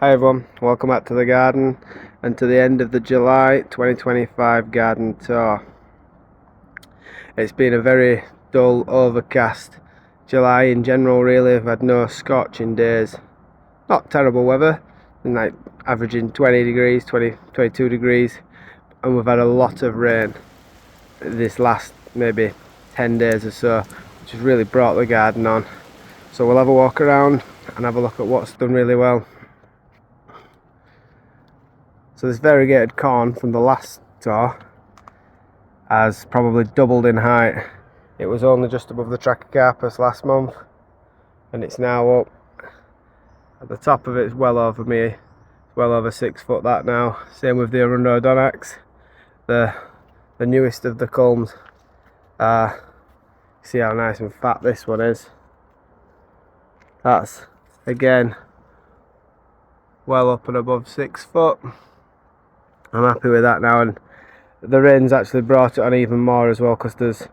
Hi everyone, welcome back to the garden and to the end of the July 2025 garden tour. It's been a very dull, overcast July in general really. I've had no scorching days, not terrible weather, like averaging 20 degrees, 22 degrees, and we've had a lot of rain this last maybe 10 days or so, which has really brought the garden on. So we'll have a walk around and have a look at what's done really well. So this variegated corn from the last tour has probably doubled in height. It was only just above the Trachycarpus last month and it's now up at the top of it. It's well over me, well over 6 foot that now. Same with the Rhizomatous, the newest of the culms. See how nice and fat this one is. That's again well up and above 6 foot. I'm happy with that now, and the rain's actually brought it on even more as well, because there's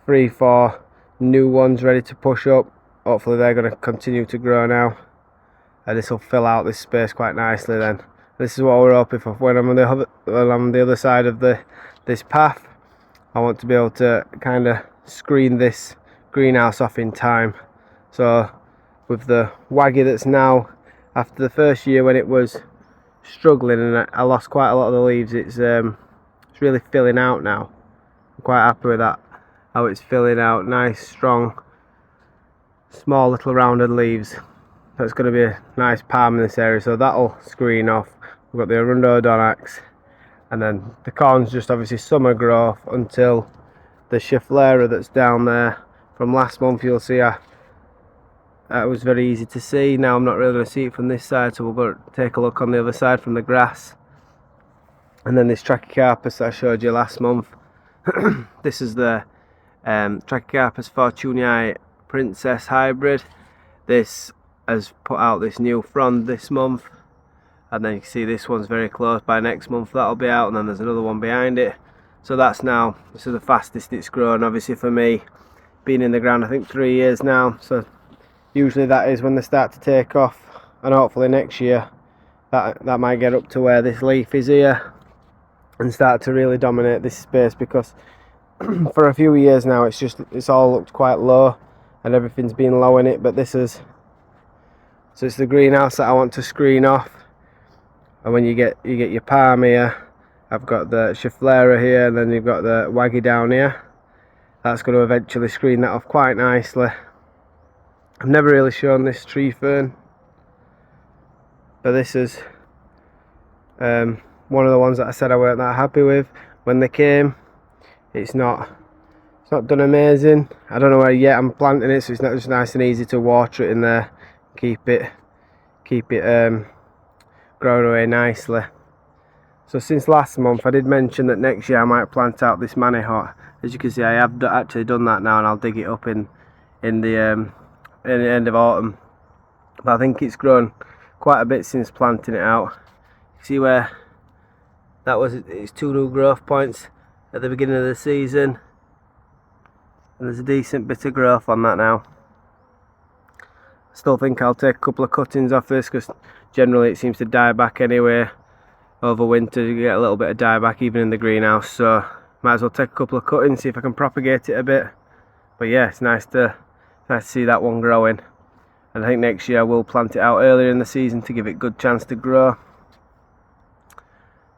3-4 new ones ready to push up. Hopefully they're going to continue to grow now, and this will fill out this space quite nicely then. This is what we're hoping for. When I'm on the other side of this path, I want to be able to kind of screen this greenhouse off in time. So with the waggy that's now, after the first year when it was struggling and I lost quite a lot of the leaves, it's really filling out now. I'm quite happy with that, how it's filling out. Nice strong small little rounded leaves. That's going to be a nice palm in this area, so that'll screen off. We've got the Rhizomatous, and then the corn's just obviously summer growth until the Schefflera that's down there from last month. You'll see it was very easy to see. Now I'm not really going to see it from this side, so we'll go take a look on the other side from the grass. And then this Trachycarpus that I showed you last month. This is the Trachycarpus fortunei Princess hybrid. This has put out this new frond this month, and then you can see this one's very close. By next month that'll be out, and then there's another one behind it. So this is the fastest it's grown, obviously, for me. Been in the ground I think 3 years now, so usually that is when they start to take off, and hopefully next year that might get up to where this leaf is here and start to really dominate this space, because for a few years now it's all looked quite low and everything's been low in it. But so it's the greenhouse that I want to screen off. And when you get your palm here, I've got the Schefflera here, and then you've got the waggy down here. That's going to eventually screen that off quite nicely. I've never really shown this tree fern, but this is one of the ones that I said I weren't that happy with when they came. It's not done amazing. I don't know where yet I'm planting it, so it's not just nice and easy to water it in there, keep it growing away nicely. So since last month I did mention that next year I might plant out this manihot. As you can see, I have actually done that now, and I'll dig it up in the end of autumn. But I think it's grown quite a bit since planting it out. See where that was its 2 new growth points at the beginning of the season, and there's a decent bit of growth on that now. I still think I'll take a couple of cuttings off this, because generally it seems to die back anyway. Over winter you get a little bit of dieback even in the greenhouse, so might as well take a couple of cuttings, see if I can propagate it a bit. But yeah, it's nice to see that one growing, and I think next year I will plant it out earlier in the season to give it a good chance to grow.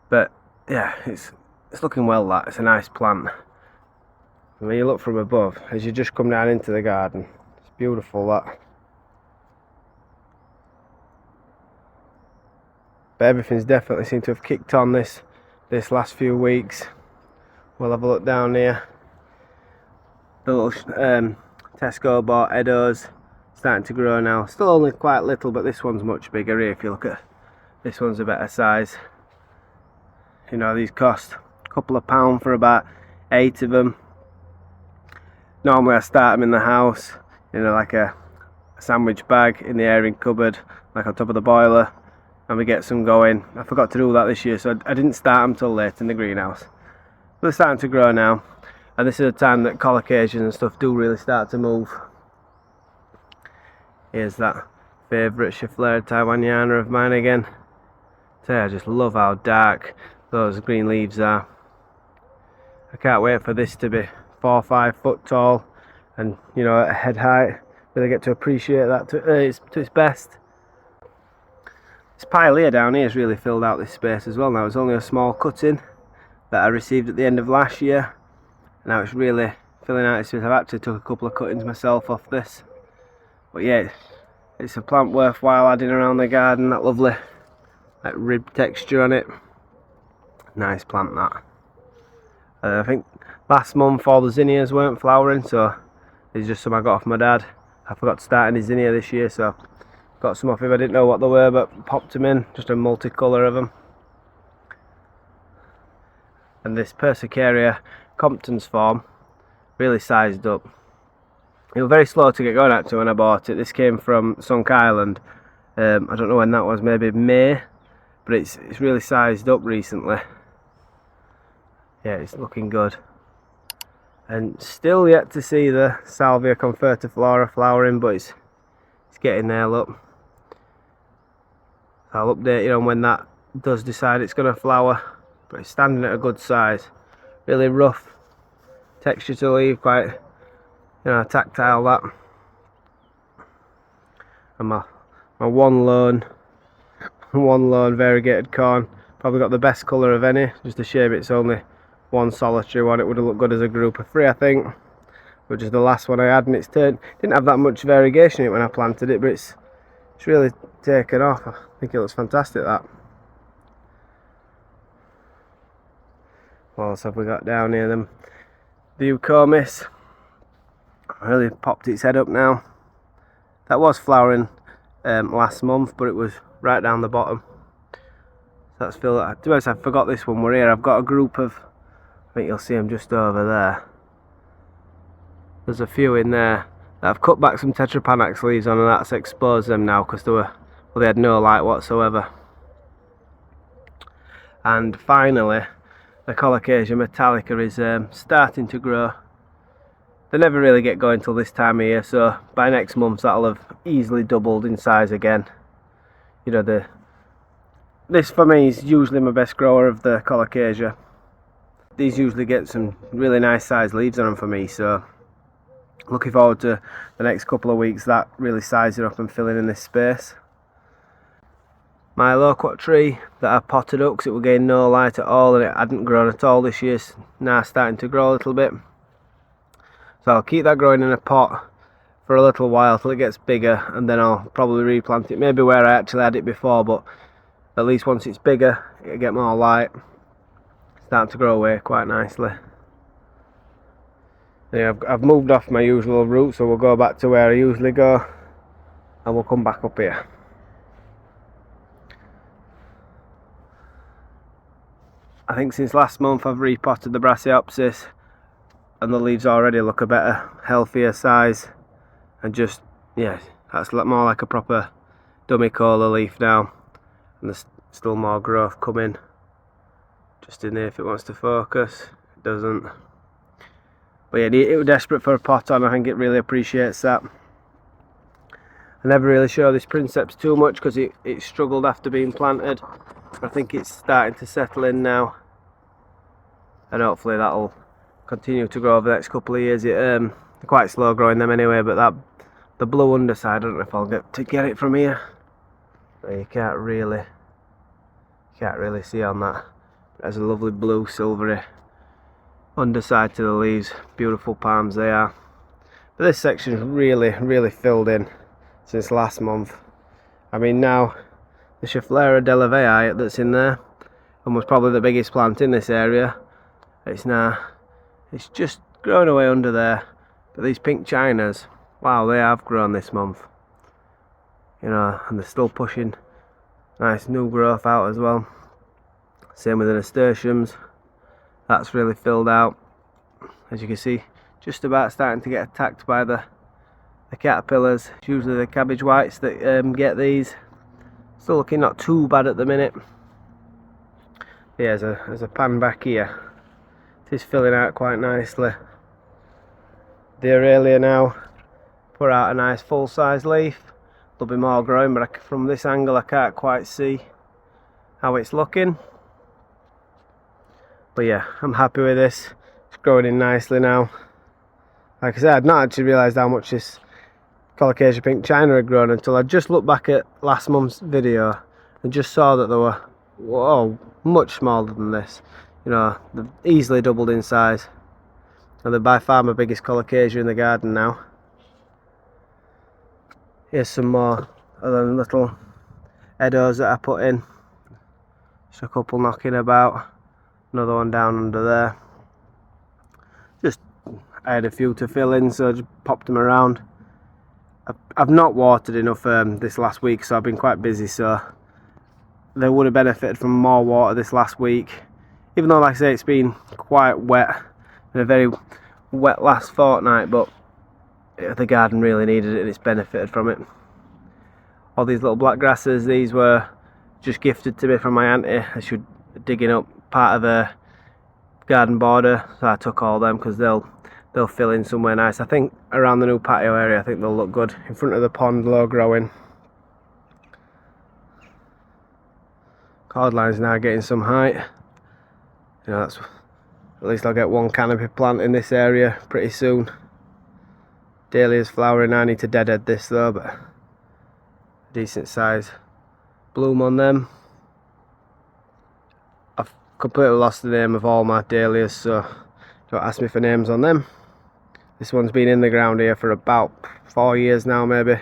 But yeah, it's looking well. That it's a nice plant. And when you look from above, as you just come down into the garden, it's beautiful that. But everything's definitely seemed to have kicked on this last few weeks. We'll have a look down here. The little Tesco bought Edos starting to grow now. Still only quite little, but this one's much bigger here. If you look at this, one's a better size. You know, these cost a couple of pounds for about 8 of them. Normally I start them in the house, you know, like a sandwich bag in the airing cupboard, like on top of the boiler, and we get some going. I forgot to do that this year, so I didn't start them till late in the greenhouse. But they're starting to grow now, and this is a time that Colocasia and stuff do really start to move. Here's that favourite Schefflera Taiwaniana of mine again. So I just love how dark those green leaves are. I can't wait for this to be 4 or 5 foot tall and, you know, at head height. Really get to appreciate that to its best. This pile here down here has really filled out this space as well now. It's only a small cutting that I received at the end of last year. Now it's really filling out this space. I've actually took a couple of cuttings myself off this. But yeah, it's a plant worthwhile adding around the garden. That lovely like rib texture on it. Nice plant that. I think last month all the zinnias weren't flowering, so these are just some I got off my dad. I forgot to start any zinnia this year, so got some off him. I didn't know what they were, but popped them in. Just a multicolour of them. And this Persicaria Compton's form, really sized up. It was very slow to get going actually when I bought it. This came from Sunk Island. I don't know when that was, maybe May, but it's really sized up recently. Yeah, it's looking good. And still yet to see the Salvia convertiflora flowering, but it's getting there, look. I'll update you on when that does decide it's going to flower, but it's standing at a good size. Really rough texture to leaf, quite, you know, tactile that. And my one lone variegated corn, probably got the best colour of any. Just a shame it's only one solitary one. It would have looked good as a group of 3, I think, which is the last one I had, and it's didn't have that much variegation in it when I planted it, but it's really taken off. I think it looks fantastic, that. What else have we got down here then? The Eucomis really popped its head up now. That was flowering last month, but it was right down the bottom. So that's filled. To be honest, I forgot this one were here. I've got a group of, I think you'll see them just over there. There's a few in there that I've cut back some Tetrapanax leaves on, and that's exposed them now because they had no light whatsoever. And finally, the Colocasia metallica is starting to grow. They never really get going till this time of year, so by next month that'll have easily doubled in size again. You know, this for me is usually my best grower of the Colocasia. These usually get some really nice sized leaves on them for me, so looking forward to the next couple of weeks that really sizing up and filling in this space. My loquat tree that I potted up because it was getting no light at all and it hadn't grown at all this year, now starting to grow a little bit. So I'll keep that growing in a pot for a little while till it gets bigger, and then I'll probably replant it, maybe where I actually had it before, but at least once it's bigger it'll get more light. It's starting to grow away quite nicely. Yeah, I've moved off my usual route, so we'll go back to where I usually go and we'll come back up here. I think since last month I've repotted the Brassioopsis and the leaves already look a better, healthier size, and just, yeah, that's more like a proper dummy cola leaf now, and there's still more growth coming just in there if it wants to focus. It doesn't. But yeah, it was desperate for a pot on. I think it really appreciates that. I never really show this Princeps too much because it struggled after being planted. I think it's starting to settle in now, and hopefully that'll continue to grow over the next couple of years. They're quite slow growing them anyway, but the blue underside, I don't know if I'll get it from here. You can't really see on that. There's a lovely blue silvery underside to the leaves. Beautiful palms they are. But this section's really filled in since last month. I mean, now the Schefflera delavei that's in there, and was probably the biggest plant in this area, it's just growing away under there. But these pink chinas, wow, they have grown this month, you know, and they're still pushing nice new growth out as well. Same with the nasturtiums, that's really filled out. As you can see, just about starting to get attacked by the caterpillars. It's usually the cabbage whites that get these. Still looking not too bad at the minute. Yeah, there's a pan back here. It is filling out quite nicely. The Aurelia now put out a nice full size leaf. There'll be more growing, but from this angle I can't quite see. how it's looking. But yeah, I'm happy with this. It's growing in nicely now. Like I said, I'd not actually realised how much this Colocasia pink China had grown until I just looked back at last month's video and just saw that they were, whoa, much smaller than this. You know, they've easily doubled in size. And they're by far my biggest Colocasia in the garden now. Here's some more of them little Edos that I put in. Just a couple knocking about. Another one down under there. Just, I had a few to fill in, so I just popped them around. I've not watered enough this last week, so I've been quite busy, so they would have benefited from more water this last week. Even though, like I say, it's been quite wet and a very wet last fortnight, but the garden really needed it and it's benefited from it. All these little black grasses, these were just gifted to me from my auntie. She was digging up part of a garden border, so I took all them because they'll fill in somewhere nice. I think around the new patio area, I think they'll look good. In front of the pond, low growing. Cordline's now getting some height. You know, that's, at least I'll get one canopy plant in this area pretty soon. Dahlia's flowering. I need to deadhead this though, but a decent size bloom on them. I've completely lost the name of all my dahlias, so don't ask me for names on them. This one's been in the ground here for about 4 years now, maybe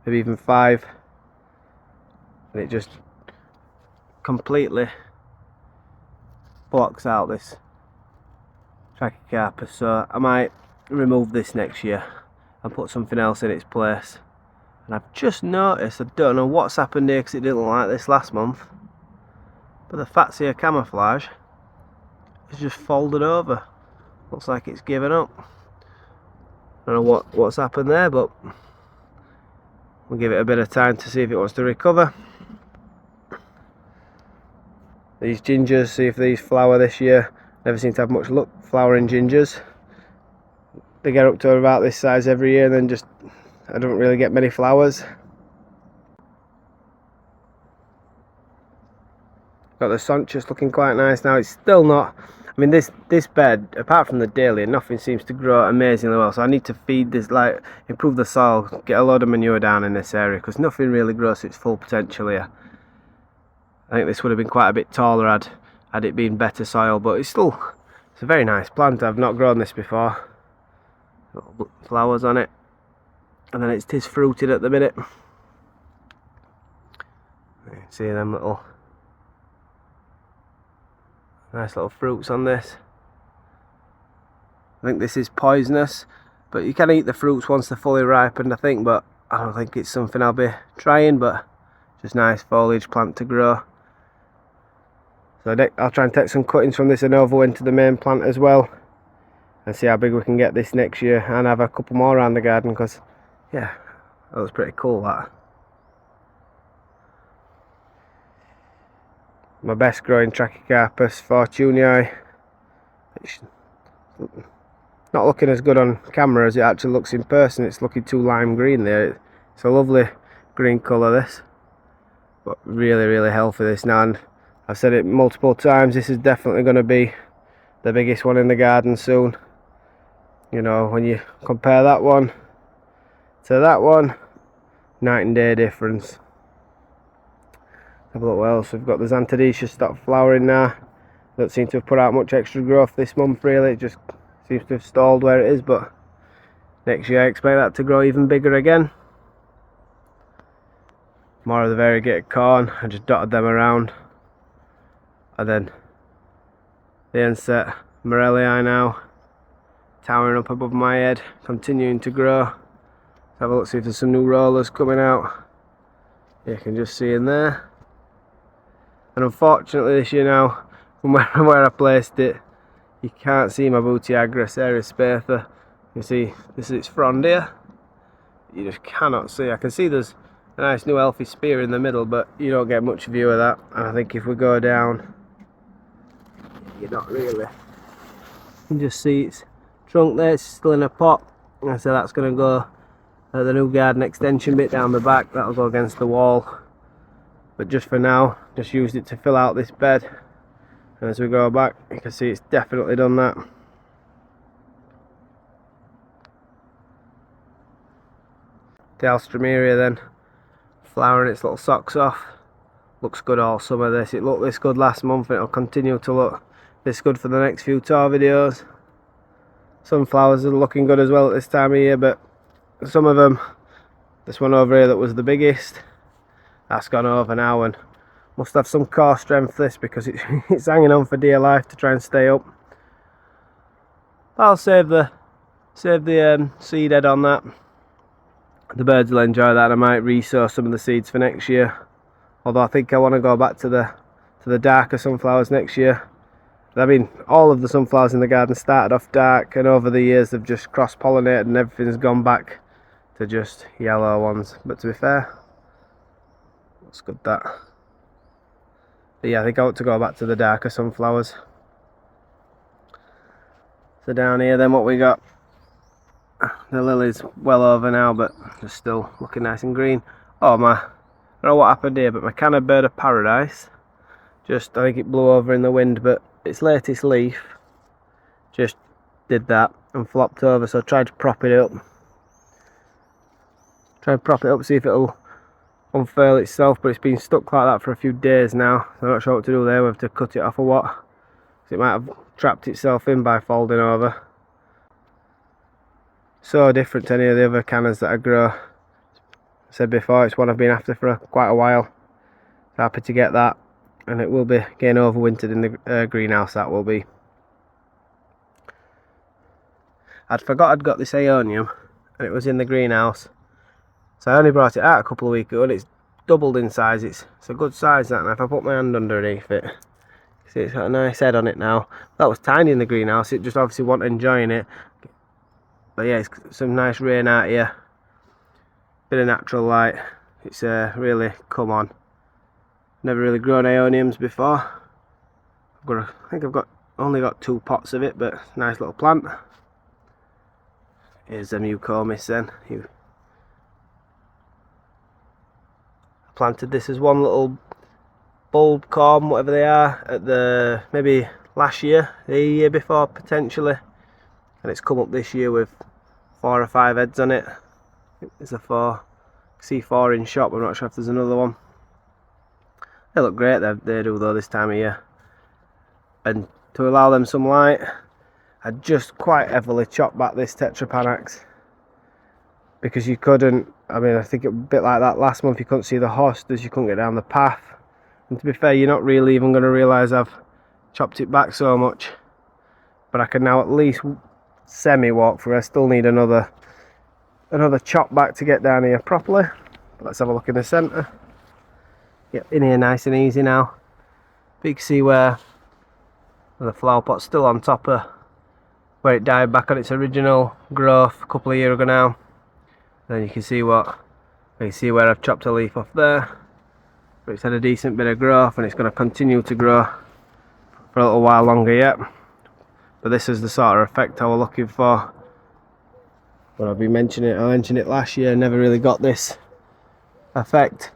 even 5, and it just completely blocks out this Trachycarpus, so I might remove this next year and put something else in its place. And I've just noticed, I don't know what's happened here because it didn't look like this last month, but the Fatsia camouflage is just folded over. Looks like it's given up. I don't know what's happened there, but we'll give it a bit of time to see if it wants to recover. These gingers, see if these flower this year. Never seem to have much luck flowering gingers. They get up to about this size every year and then just, I don't really get many flowers. Got the Sonchus looking quite nice now. It's still not, I mean this bed, apart from the dahlia, nothing seems to grow amazingly well, so I need to feed this, like improve the soil, get a load of manure down in this area because nothing really grows to its full potential here. I think this would have been quite a bit taller had it been better soil, but it's a very nice plant. I've not grown this before. Little flowers on it, and then it is fruited at the minute. You can see them little nice little fruits on this. I think this is poisonous, but you can eat the fruits once they're fully ripened, I think, but I don't think it's something I'll be trying, but just nice foliage plant to grow. So I'll try and take some cuttings from this and over into the main plant as well, and see how big we can get this next year, and have a couple more around the garden, because yeah, that was pretty cool, that. My best growing Trachycarpus fortunei. It's not looking as good on camera as it actually looks in person. It's looking too lime green there. It's a lovely green colour, this, but really healthy this now, and I've said it multiple times, this is definitely going to be the biggest one in the garden soon. You know, when you compare that one to that one, night and day difference. Have a look what else we've got. The Xanthodicia stopped flowering now. Don't seem to have put out much extra growth this month really. It just seems to have stalled where it is, but next year I expect that to grow even bigger again. More of the variegated corn, I just dotted them around. And then the inset Morellii now towering up above my head, continuing to grow. Let's have a look, see if there's some new rollers coming out. You can just see in there. And unfortunately this year now, from where I placed it, you can't see my Butiagra Spatha. You see, this is its frond here. You just cannot see. I can see there's a nice new healthy spear in the middle, but you don't get much view of that. And I think if we go down, you're not really. You can just see its trunk there, it's still in a pot. And so that's going to go at the new garden extension bit down the back. That'll go against the wall. but just for now, just used it to fill out this bed. And as we go back, you can see it's definitely done that. The Alstroemeria then, flowering its little socks off. Looks good all summer this. It looked this good last month and it'll continue to look this good for the next few tour videos. Sunflowers are looking good as well at this time of year, but some of them, this one over here that was the biggest, that's gone over now and must have some core strength this, because it's hanging on for dear life to try and stay up. I'll save the seed head on that. The birds will enjoy that. I might re-sow some of the seeds for next year, although I think I want to go back to the darker sunflowers next year. I mean, all of the sunflowers in the garden started off dark, and over the years they've just cross-pollinated and everything's gone back to just yellow ones. But to be fair, that's good that. But yeah, I think I want to go back to the darker sunflowers. So down here then, what we got, the lily's well over now, but just still looking nice and green. Oh my, I don't know what happened here, but my canna bird of paradise, just, I think it blew over in the wind, but its latest leaf just did that and flopped over, so I tried to prop it up. See if it'll unfurl itself, but it's been stuck like that for a few days now, so I'm not sure what to do there, whether to cut it off or what, because it might have trapped itself in by folding over. So different to any of the other cannas that I grow. I said before, it's one I've been after for quite a while. So happy to get that, and it will be getting overwintered in the greenhouse. That will be. I'd forgot I'd got this aeonium and it was in the greenhouse, so I only brought it out a couple of weeks ago and it's doubled in size. It's a good size that, and if I put my hand underneath it, see it's got a nice head on it now. That was tiny in the greenhouse, it just obviously wasn't enjoying it. But yeah, it's some nice rain out here, bit of natural light. It's really come on. Never really grown aeoniums before. I think I've only got 2 pots of it, but nice little plant. Here's the mucomis then. I planted this as one little bulb corm, whatever they are, at the maybe last year, the year before potentially, and it's come up this year with 4 or 5 heads on it. There's a 4. I see 4 in shop. I'm not sure if there's another one. They look great, they do though this time of year. And to allow them some light, I just quite heavily chopped back this Tetrapanax, because you couldn't, I mean, I think it was a bit like that last month, you couldn't see the hostas, you couldn't get down the path. And to be fair, you're not really even going to realise I've chopped it back so much. But I can now at least semi-walk through. I still need another chop back to get down here properly. But let's have a look in the centre. Yep, in here nice and easy now. But you can see where the flower pot's still on top of where it died back on its original growth a couple of years ago now. Then you can see where I've chopped a leaf off there. But it's had a decent bit of growth and it's going to continue to grow for a little while longer yet. But this is the sort of effect I was looking for. But I mentioned it last year, never really got this effect.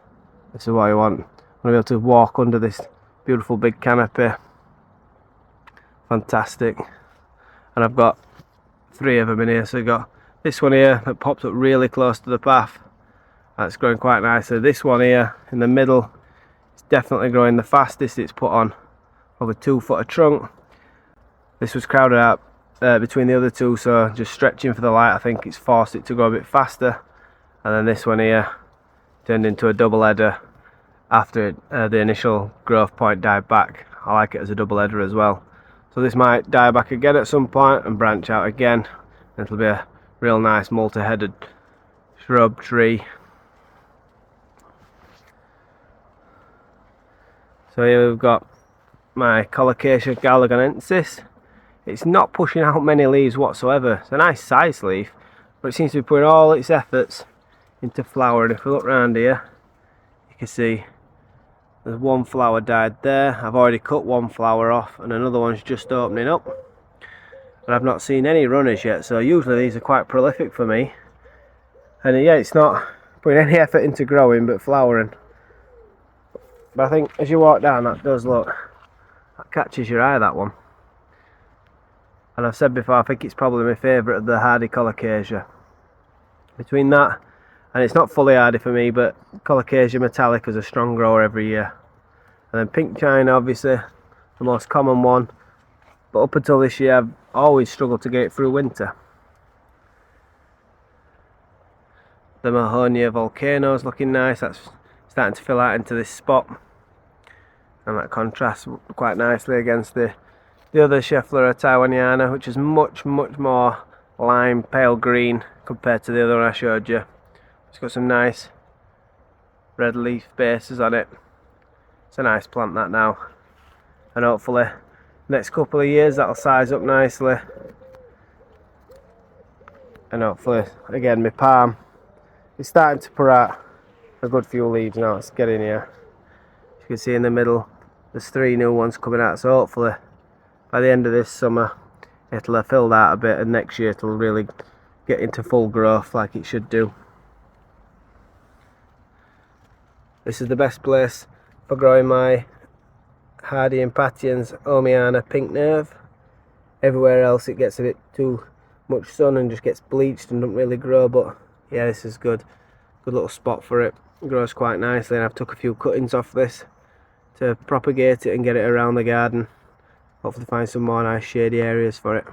This is what I want. I want to be able to walk under this beautiful big canopy. Fantastic. And I've got 3 of them in here. So I've got this one here that pops up really close to the path. That's growing quite nicely. This one here in the middle is definitely growing the fastest. It's put on over 2 foot of trunk. This was crowded out between the other 2, so just stretching for the light, I think it's forced it to go a bit faster. And then this one here turned into a double header after the initial growth point died back. I like it as a double header as well. So this might die back again at some point and branch out again. It'll be a real nice multi-headed shrub tree. So here we've got my Colocasia galliganensis. It's not pushing out many leaves whatsoever. It's a nice size leaf, but it seems to be putting all its efforts into flower. And if we look around here, you can see there's 1 flower died there. I've already cut 1 flower off and another one's just opening up. But I've not seen any runners yet, so usually these are quite prolific for me. And yeah, it's not putting any effort into growing but flowering. But I think as you walk down, that does look, that catches your eye, that one. And I've said before, I think it's probably my favourite of the hardy Colocasia. Between that, and it's not fully hardy for me, but Colocasia metallic is a strong grower every year. And then pink china, obviously, the most common one. But up until this year, I've always struggled to get it through winter. The Mahonia volcano's looking nice. That's starting to fill out into this spot. And that contrasts quite nicely against the other Schefflera Taiwaniana, which is much more lime, pale green compared to the other one I showed you. It's got some nice red leaf bases on it. It's a nice plant, that now. And hopefully, next couple of years, that'll size up nicely. And hopefully, again, my palm is starting to put out a good few leaves now. It's getting here. As you can see in the middle, there's 3 new ones coming out. So hopefully, by the end of this summer, it'll have filled out a bit, and next year it'll really get into full growth like it should do. This is the best place for growing my hardy impatiens, Omiana pink nerve. Everywhere else it gets a bit too much sun and just gets bleached and doesn't really grow, but yeah, this is good little spot for it. It grows quite nicely, and I've took a few cuttings off this to propagate it and get it around the garden. Hopefully find some more nice shady areas for it.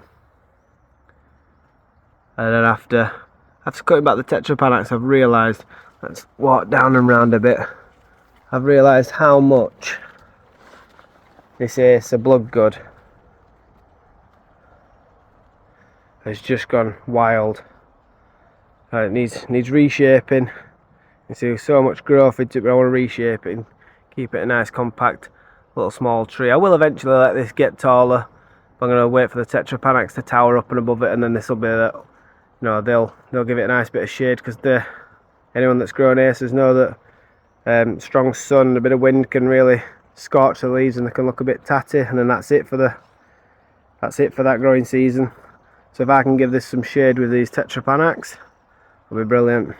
And then after cutting back the Tetrapanax, I've realised, let's walk down and round a bit, I've realised how much this Acer Bloodgood has just gone wild. It needs reshaping. You see so much growth into it, but I want to reshape it and keep it a nice compact little small tree. I will eventually let this get taller, but I'm going to wait for the Tetrapanax to tower up and above it, and then this will be that, you know, they'll give it a nice bit of shade, because anyone that's grown acers know that strong sun and a bit of wind can really scorch the leaves and they can look a bit tatty, and then that's it for that growing season. So if I can give this some shade with these Tetrapanax, it'll be brilliant.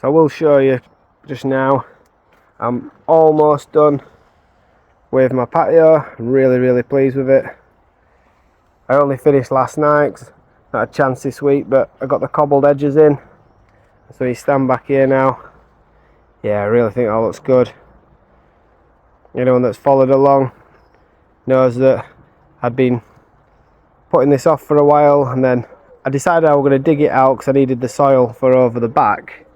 So I will show you just now. I'm almost done with my patio. I'm really pleased with it. I only finished last night, 'cause not had a chance this week, but I got the cobbled edges in. So you stand back here now. Yeah, I really think that looks good. Anyone that's followed along knows that I'd been putting this off for a while, and then I decided I was going to dig it out because I needed the soil for over the back.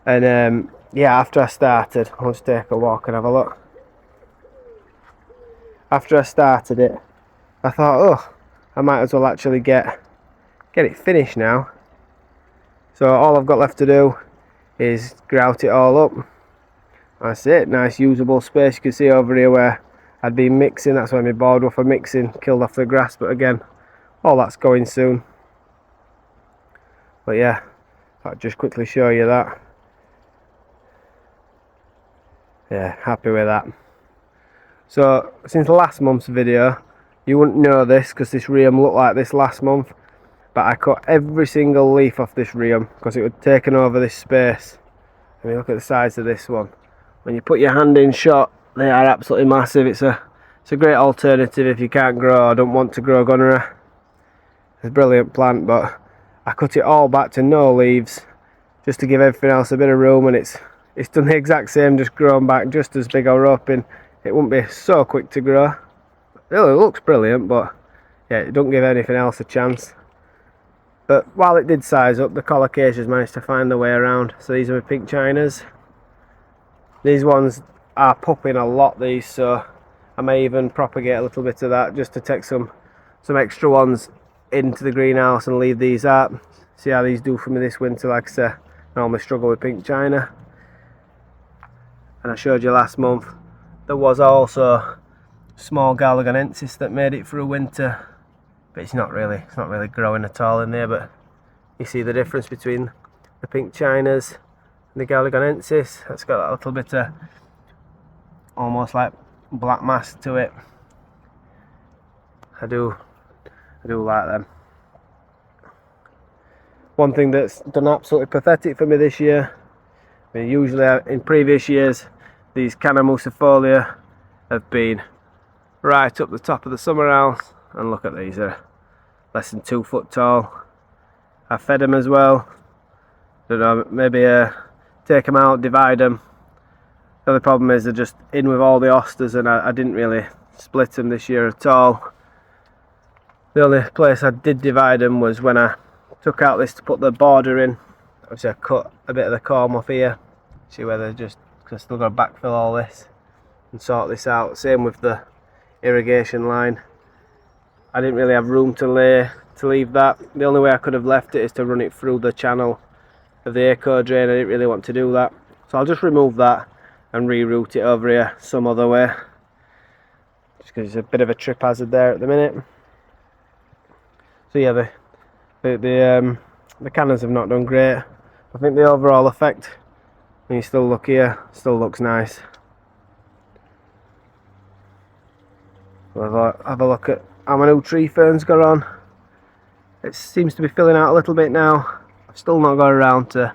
And yeah, after I started, I'll just take a walk and have a look. After I started it, I thought, oh, I might as well actually get it finished now. So all I've got left to do is grout it all up. That's it, nice usable space. You can see over here where I'd been mixing, that's why my board for mixing killed off the grass, but again, all that's going soon. But yeah, I'll just quickly show you that. Yeah, happy with that. So since last month's video, you wouldn't know this because this rheum looked like this last month, but I cut every single leaf off this rheum because it had taken over this space. I mean, look at the size of this one. When you put your hand in shot, they are absolutely massive. It's a great alternative if you can't grow or don't want to grow Gunnera. It's a brilliant plant, but I cut it all back to no leaves just to give everything else a bit of room, and it's done the exact same, just grown back just as big. I was hoping it wouldn't be so quick to grow. It really looks brilliant, but yeah, it don't give anything else a chance. But while it did size up, the Colocasias managed to find their way around. So these are my pink chinas. These ones are popping a lot, these, so I may even propagate a little bit of that just to take some extra ones into the greenhouse and leave these out. See how these do for me this winter. Like I say, I normally struggle with pink china. And I showed you last month, there was also small Galagonensis that made it through winter, but it's not really growing at all in there. But you see the difference between the pink chinas and the Galagonensis. That's got that little bit of almost like black mass to it. I do like them. One thing that's done absolutely pathetic for me this year, I mean, usually in previous years these canna musifolia have been right up the top of the summer house, and look at these, they're less than 2 foot tall. I fed them as well. Don't know, maybe take them out, divide them. The other problem is they're just in with all the hostas, and I didn't really split them this year at all. The only place I did divide them was when I took out this to put the border in. Obviously I cut a bit of the comb off here. See where they're just, cause I've still got to backfill all this and sort this out. Same with the irrigation line. I didn't really have room to leave that. The only way I could have left it is to run it through the channel of the eco drain. I didn't really want to do that, so I'll just remove that and reroute it over here some other way, just because it's a bit of a trip hazard there at the minute. So yeah, the cannas have not done great. I think the overall effect, when you still look here, still looks nice. We'll have a look at how my new tree ferns got on. It seems to be filling out a little bit now. I've still not got around to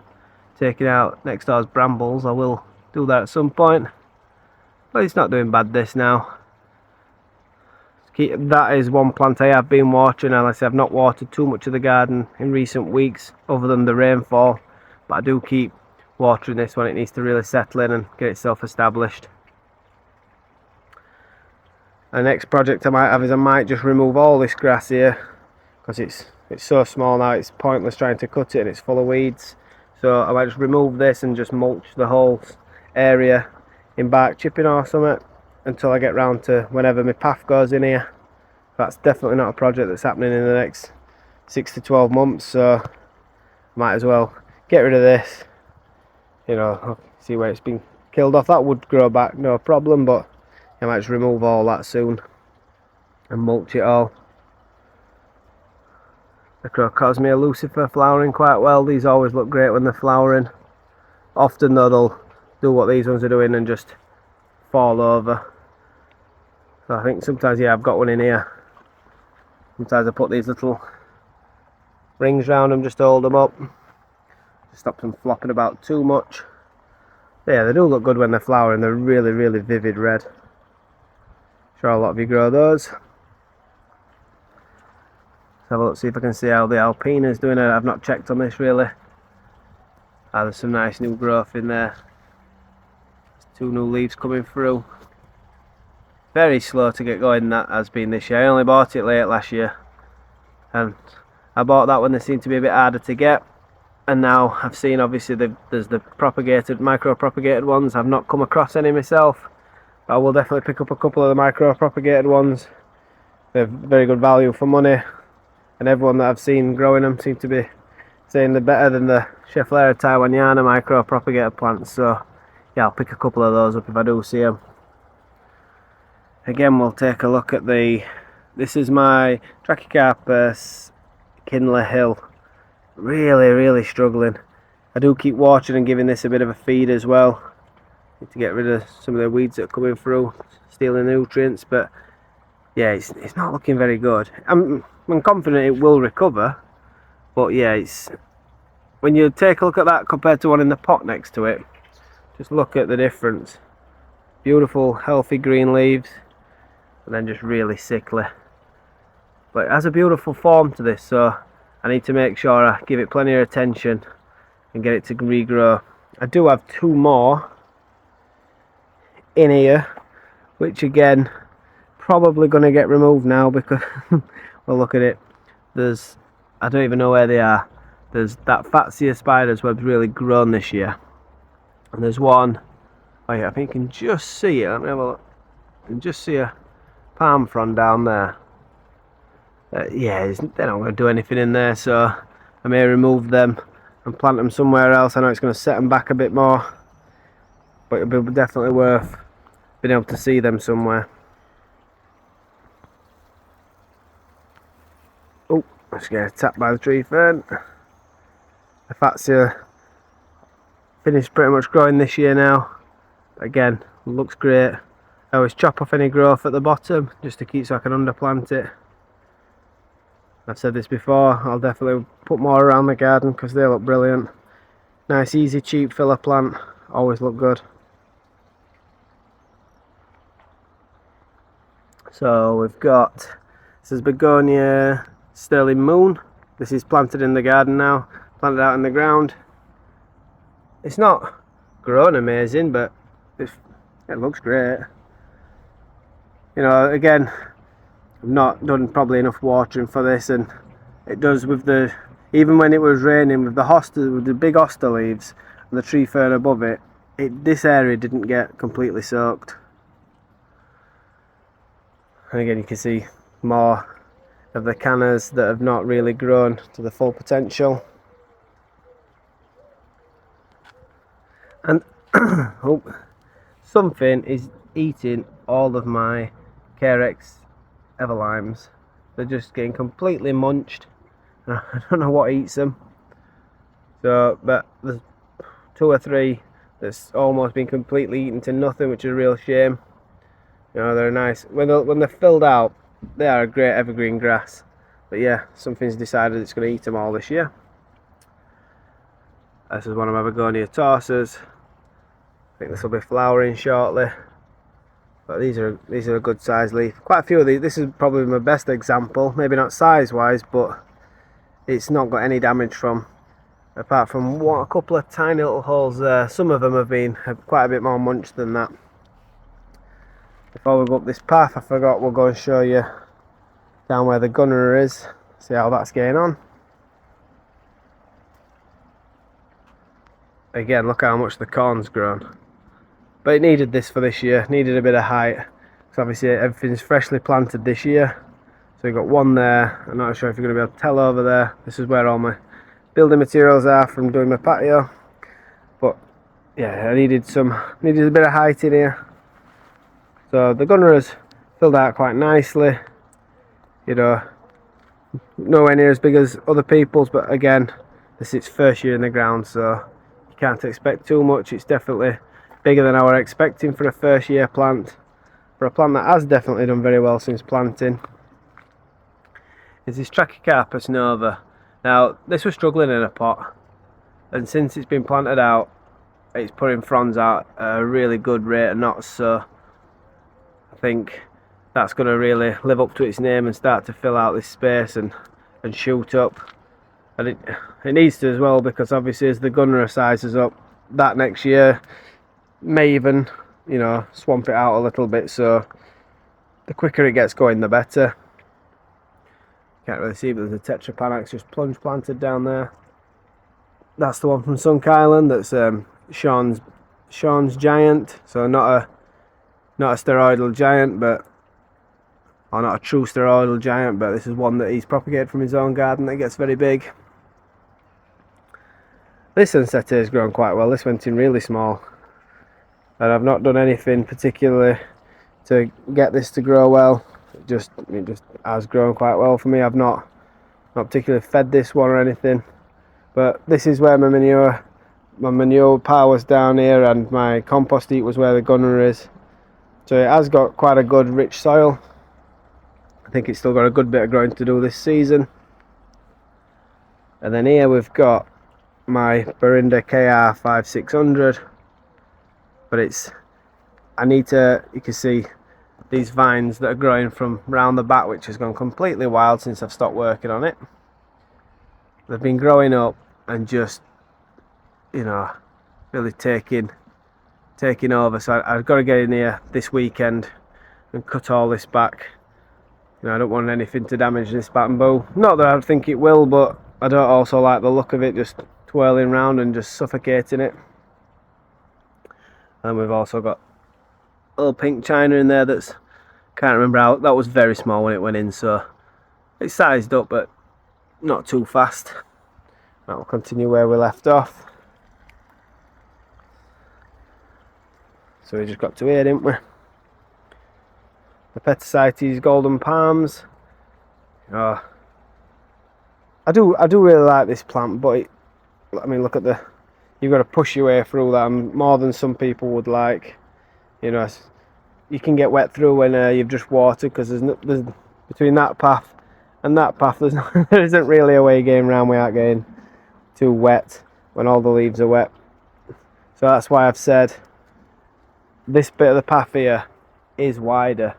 taking out next door's brambles. I will do that at some point, but it's not doing bad this now. That is one plant I have been watering, and like I say, I've not watered too much of the garden in recent weeks other than the rainfall, but I do keep watering this when it needs to really settle in and get itself established. The next project I might have is I might just remove all this grass here, because it's so small now it's pointless trying to cut it and it's full of weeds. So I might just remove this and just mulch the whole area in bark chipping or something until I get round to whenever my path goes in here. That's definitely not a project that's happening in the next 6 to 12 months, so I might as well get rid of this. You know, see where it's been killed off. That would grow back no problem, but I might just remove all that soon and mulch it all. The Colocasia lucifer flowering quite well. These always look great when they're flowering. Often though they'll do what these ones are doing and just fall over. So I think sometimes, yeah, I've got one in here. Sometimes I put these little rings around them just to hold them up. Just stop them flopping about too much. Yeah, they do look good when they're flowering. They're really, really vivid red. Sure, a lot of you grow those. Let's have a look, see if I can see how the alpina is doing. I've not checked on this really. There's some nice new growth in there. There's 2 new leaves coming through. Very slow to get going, that has been this year. I only bought it late last year, and I bought that when they seemed to be a bit harder to get, and now I've seen obviously there's the propagated, micro propagated ones. I've not come across any myself, but I will definitely pick up a couple of the micro propagated ones. They're very good value for money, and everyone that I've seen growing them seem to be saying they're better than the Schefflera taiwaniana micro propagated plants. So yeah, I'll pick a couple of those up if I do see them. Again, we'll take a look at this is my Trachycarpus Kinley Hill. Really struggling. I do keep watering and giving this a bit of a feed as well. Need to get rid of some of the weeds that are coming through, stealing nutrients, but yeah, it's not looking very good. I'm confident it will recover, but yeah, it's when you take a look at that compared to one in the pot next to it, just look at the difference. Beautiful, healthy green leaves, and then just really sickly. But it has a beautiful form to this, so I need to make sure I give it plenty of attention and get it to regrow. I do have 2 more in here, which again probably going to get removed now because well, look at it. I don't even know where they are. There's that Fatsia spider's web's really grown this year, and there's one, oh yeah, I think you can just see it. Let me have a look. You can just see a palm frond down there. Yeah, they're not going to do anything in there, so I may remove them and plant them somewhere else. I know it's going to set them back a bit more, but it'll be definitely worth being able to see them somewhere. Oh, let's get attacked by the tree fern. The Fatsia finished pretty much growing this year now. Again, looks great. I always chop off any growth at the bottom just to keep so I can underplant it. I've said this before, I'll definitely put more around the garden because they look brilliant. Nice, easy, cheap filler plant. Always look good. So we've got, this is begonia sterling moon. This is planted in the garden now, planted out in the ground. It's not grown amazing, but it looks great. You know, again, I've not done probably enough watering for this, and it does with the, even when it was raining, with the hosta, with the big hosta leaves and the tree fern above it, this area didn't get completely soaked. And again, you can see more of the cannas that have not really grown to the full potential. And oh, something is eating all of my Carex everlimes. They're just getting completely munched. I don't know what eats them. So, but there's 2 or 3 that's almost been completely eaten to nothing, which is a real shame. You know, they're nice. When they're filled out, they are a great evergreen grass. But yeah, something's decided it's going to eat them all this year. This is one of my begonia tossers. I think this will be flowering shortly. But these are a good size leaf. Quite a few of these. This is probably my best example. Maybe not size wise, but it's not got any damage from, apart from a couple of tiny little holes there. Some of them have quite a bit more munch than that. Before we go up this path, I forgot we'll go and show you down where the Gunnera is. See how that's getting on. Again, look how much the corn's grown. But it needed this for this year, needed a bit of height. Because obviously everything's freshly planted this year. So you've got one there. I'm not sure if you're going to be able to tell over there. This is where all my building materials are from doing my patio. But yeah, I needed a bit of height in here. So the Gunnera's filled out quite nicely. You know, nowhere near as big as other people's, but again, this is its first year in the ground, so you can't expect too much. It's definitely bigger than I was expecting for a first year plant. For a plant that has definitely done very well since planting is this Tetrapanax nova. Now, this was struggling in a pot, and since it's been planted out, it's putting fronds out at a really good rate of knots, so I think that's going to really live up to its name and start to fill out this space and shoot up. And it needs to as well, because obviously as the Gunnera sizes up, that next year may even, you know, swamp it out a little bit, so the quicker it gets going the better. Can't really see, but there's a Tetrapanax just plunge planted down there. That's the one from Sunk Island. That's Sean's giant. So not a steroidal giant, or not a true steroidal giant, but this is one that he's propagated from his own garden that gets very big. This Sunset has grown quite well. This went in really small, and I've not done anything particularly to get this to grow well. It just has grown quite well for me. I've not particularly fed this one or anything, but this is where my manure pile was down here, and my compost heap was where the Gunnera is. So it has got quite a good rich soil. I think it's still got a good bit of growing to do this season. And then here we've got my Berinda KR 5600, but you can see these vines that are growing from round the back, which has gone completely wild since I've stopped working on it. They've been growing up and just, you know, really taking over. So I've got to get in here this weekend and cut all this back. You know, I don't want anything to damage this bamboo. Not that I think it will, but I don't also like the look of it just twirling around and just suffocating it. And we've also got a little pink china in there that's, can't remember how, that was very small when it went in, so it's sized up but not too fast. Right, we'll continue where we left off. So we just got to here, didn't we? The Petasites golden palms. I do really like this plant, but I mean, look at you've got to push your way through that more than some people would like. You know, you can get wet through when you've just watered, because there's between that path and that path, there isn't really a way getting around without getting too wet. when all the leaves are wet. So that's why I've said this bit of the path here is wider.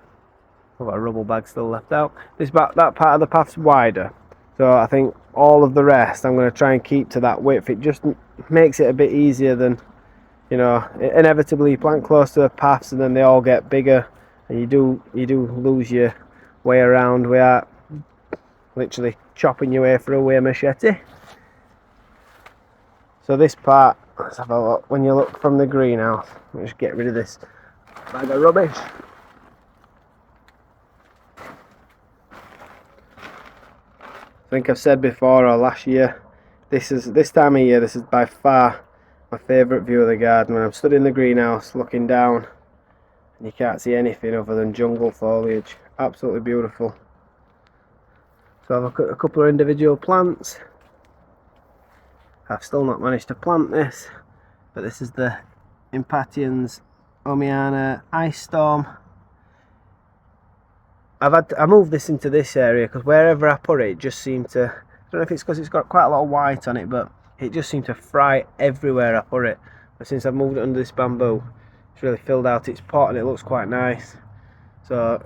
I've got a rubble bag still left out. That part of the path's wider. So I think all of the rest I'm going to try and keep to that width. It just makes it a bit easier than, you know, inevitably you plant close to the paths and then they all get bigger and you do lose your way around without literally chopping your way through with a machete. So this part, let's have a look. When you look from the greenhouse, let me just get rid of this bag of rubbish. I think I've said before, or last year, this time of year, this is by far my favourite view of the garden. When I'm stood in the greenhouse looking down and you can't see anything other than jungle foliage. Absolutely beautiful. So I've look at a couple of individual plants. I've still not managed to plant this, but this is the Impatiens Omiana Ice Storm. I moved this into this area because wherever I put it, it just seemed to, I don't know if it's because it's got quite a lot of white on it, but it just seemed to fry everywhere I put it. But since I've moved it under this bamboo, it's really filled out its pot and it looks quite nice. So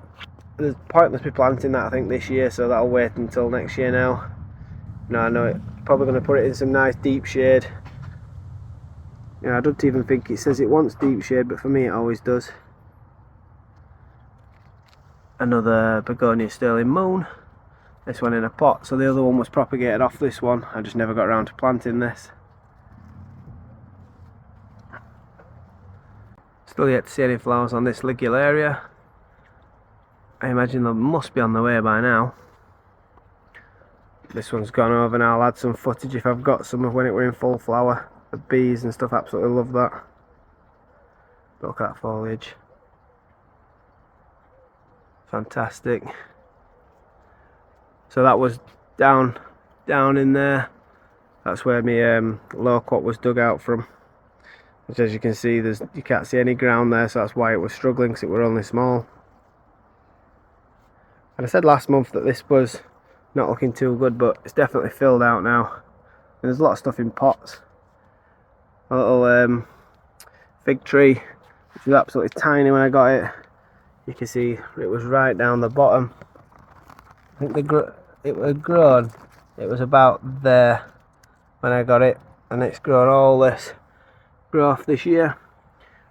there's pointless me planting that I think this year, so that'll wait until next year now. No, I know it. Probably going to put it in some nice deep shade. Yeah, I don't even think it says it wants deep shade, but for me it always does. Another begonia sterling moon. This one in a pot. So the other one was propagated off this one. I just never got around to planting this. Still yet to see any flowers on this ligularia. I imagine they must be on the way by now. This one's gone over and I'll add some footage if I've got some of when it were in full flower. The bees and stuff absolutely love that. Look at that foliage. Fantastic. So that was down in there. That's where my loquat was dug out from. Which, as you can see, you can't see any ground there, so that's why it was struggling, because it were only small. And I said last month that this was not looking too good, but it's definitely filled out now. And there's a lot of stuff in pots. A little fig tree, which was absolutely tiny when I got it. You can see it was right down the bottom. I think it was grown. It was about there when I got it, and it's grown all this growth this year.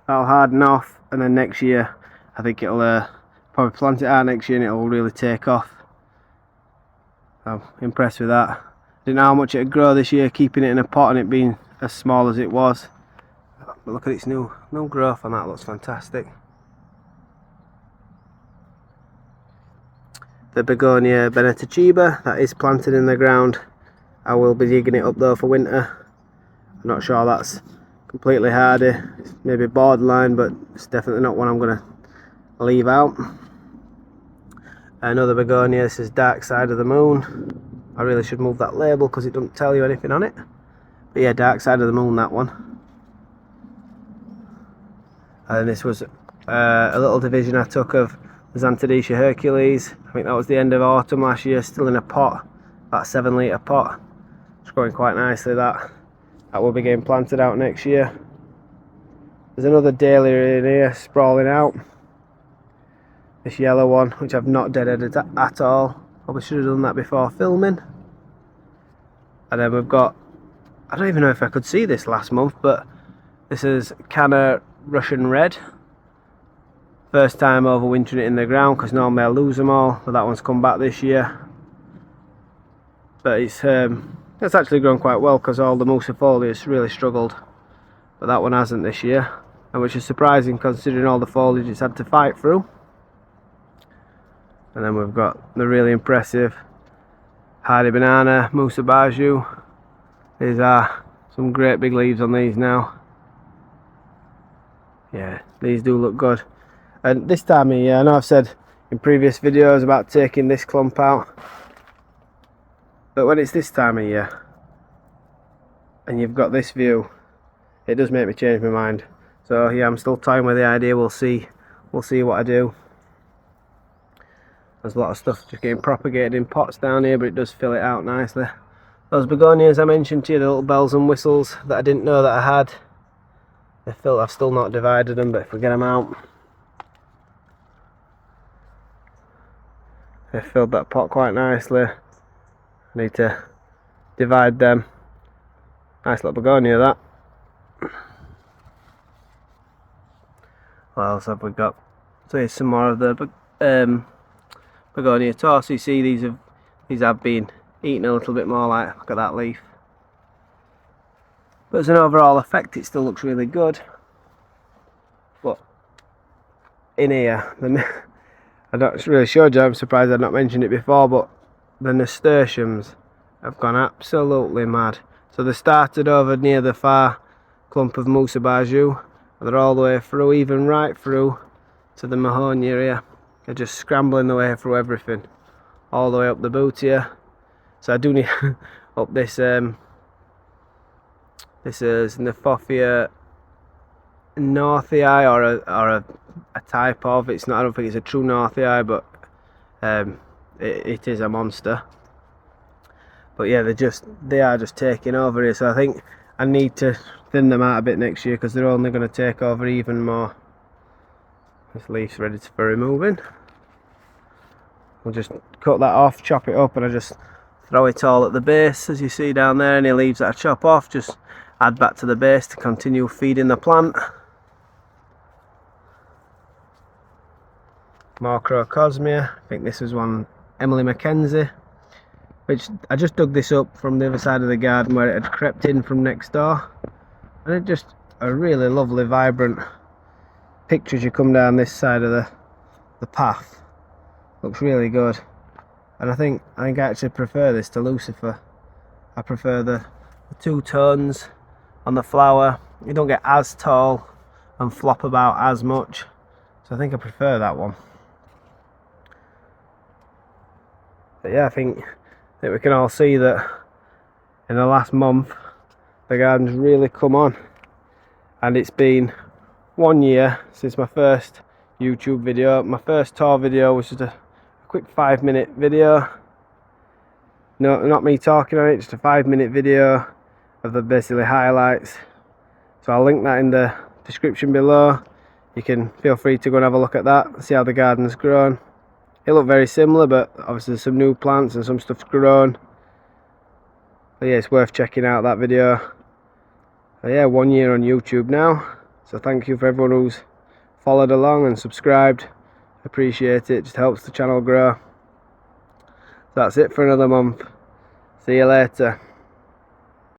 That'll harden off, and then next year I think it'll probably plant it out next year and it'll really take off. I'm impressed with that. Didn't know how much it'd grow this year, keeping it in a pot and it being as small as it was. But look at its new growth on that. Looks fantastic. The begonia benetichiba, that is planted in the ground. I will be digging it up though for winter. I'm not sure that's completely hardy. It's maybe borderline, but it's definitely not one I'm going to leave out. Another begonia, this is Dark Side of the Moon. I really should move that label because it doesn't tell you anything on it. But yeah, Dark Side of the Moon, that one. And this was a little division I took of Rhizomatous Hercules. I think that was the end of autumn last year, still in a pot, about 7 litre pot. It's growing quite nicely, that will be getting planted out next year. There's another dahlia in here sprawling out. This yellow one, which I've not deadheaded at all. Probably should have done that before filming. And then we've got, I don't even know if I could see this last month, but this is Canna Russian Red. First time overwintering it in the ground, because normally I lose them all, but that one's come back this year. But it's actually grown quite well, because all the muscifolias really struggled, but that one hasn't this year, and which is surprising considering all the foliage it's had to fight through. And then we've got the really impressive hardy banana musabaju. These are some great big leaves on these now. Yeah, these do look good. And this time of year, I know I've said in previous videos about taking this clump out, but when it's this time of year and you've got this view, it does make me change my mind. So yeah, I'm still toying with the idea. We'll see what I do. There's a lot of stuff just getting propagated in pots down here, but it does fill it out nicely. Those begonias I mentioned to you, the little bells and whistles that I didn't know that I had, I've still not divided them, but if we get them out, they filled that pot quite nicely. I need to divide them. Nice little begonia, that. What else have we got? So here's some more of the begonia toss. You see these have been eaten a little bit more, like, look at that leaf. But as an overall effect, it still looks really good. But in here, I'm not really sure, Joe, I'm surprised I've not mentioned it before, but the nasturtiums have gone absolutely mad. So they started over near the far clump of Musa Baju, and they're all the way through, even right through to the Mahoney area. They're just scrambling the way through everything, all the way up the boot here. So I do need up this this is Nephophia Northii, or a type of. It's not. I don't think it's a true Northii, but it is a monster. But yeah, they are just taking over here. So I think I need to thin them out a bit next year, because they're only going to take over even more. This leaf's ready for removing. We'll just cut that off, chop it up, and I just throw it all at the base, as you see down there. Any leaves that I chop off, just add back to the base to continue feeding the plant. More Colocasia. I think this was one Emily Mackenzie, which I just dug this up from the other side of the garden where it had crept in from next door, and it just a really lovely, vibrant picture as you come down this side of the path. Looks really good, and I think I actually prefer this to Lucifer. I prefer the two tones on the flower. You don't get as tall and flop about as much, so I think I prefer that one. But yeah, I think that we can all see that in the last month the garden's really come on, and it's been 1 year since my first YouTube video. My first tour video was just a quick 5-minute video. No, not me talking on it, just a 5-minute video of the basically highlights. So I'll link that in the description below. You can feel free to go and have a look at that, see how the garden's grown. It looked very similar, but obviously there's some new plants and some stuff's grown. But yeah, it's worth checking out that video. But yeah, 1 year on YouTube now. So thank you for everyone who's followed along and subscribed. Appreciate it, it just helps the channel grow. So that's it for another month. See you later.